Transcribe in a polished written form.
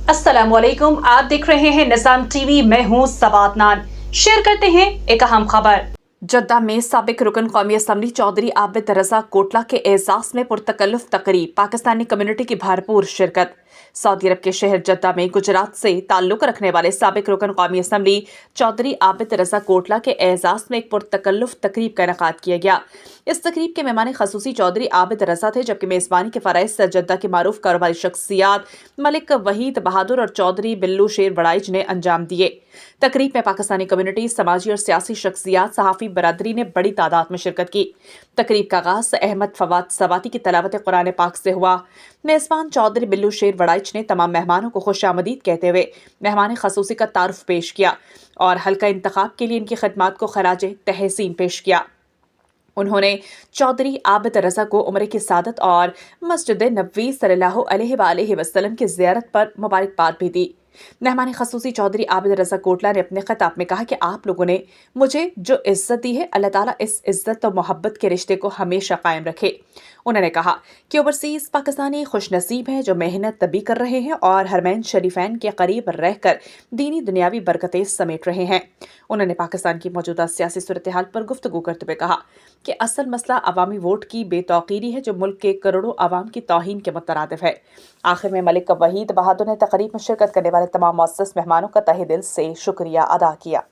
अस्सलामुअलैकुम, आप देख रहे हैं निज़ाम टीवी। मैं हूं सबात नान। शेयर करते हैं एक अहम खबर। जद्दा में साबिक रुकन कौमी असम्बली चौधरी आबिद रजा कोटला के एजाज में पुरतकल्लुफ तकरीब, पाकिस्तानी कम्युनिटी की भरपूर शिरकत। सऊदी अरब के शहर जद्दा में गुजरात से ताल्लुक रखने वाले साबिक रुकन कौमी असम्बली चौधरी आबिद रजा कोटला के एजाज में एक पुरतकल्लुफ तकरीब का इनेकाद किया गया। इस तकरीब के मेहमान खसूसी चौधरी आबिद रजा थे, जबकि मेजबानी के फराइज जद्दा की मारूफ कारोबारी शख्सियात मलिक वहीद बहादुर और चौधरी बिल्लू शेर बड़ाइच ने अंजाम दिए। तकरीब में पाकिस्तानी कम्युनिटी, समाजी और सियासी शख्सियात, सहाफ़ी बरादरी ने बड़ी तादाद में शिरकत की। तकरीब का आगाज अहमद फवाद सवाती की तलावत कुरान पाक से हुआ। मेज़बान चौधरी बिल्लू शेर वड़ाइच ने तमाम मेहमानों को खुशामदीद कहते हुए मेहमान खसूसी का तारुफ पेश किया और हल्का इंतखाब के लिए इनकी खिदमात को खराज तहसीन पेश किया। उन्होंने चौधरी आबिद रजा को उम्र की सादत और मस्जिद नबवी सल्लल्लाहु अलैहि वसल्लम की ज़ियारत पर मुबारकबाद भी दी। मेहमान खसूसी चौधरी आबिद रजा कोटला ने अपने खिताब में कहा कि आप लोगों ने मुझे जो इज्जत दी है, अल्लाह ताला इस इज्जत और मोहब्बत के रिश्ते को हमेशा कायम रखे। उन्होंने कहा कि ओवरसीज पाकिस्तानी खुशनसीब हैं जो मेहनत तभी कर रहे हैं और हरमैन शरीफैन के करीब रहकर दीनी दुनियावी बरकतें समेट रहे हैं। उन्होंने पाकिस्तान की मौजूदा सियासी सूरत हाल पर गुफ्तगू करते हुए कहा कि असल मसला अवामी वोट की बेतौकीरी है, जो मुल्क के करोड़ों आवाम की तौहीन के मुतरादिफ है। आखिर में मलिक वहीद बहादुर ने तकरीब में शिरकत करने वाले तमाम मुअज़्ज़ज़ मेहमानों का तहे दिल से शुक्रिया अदा किया।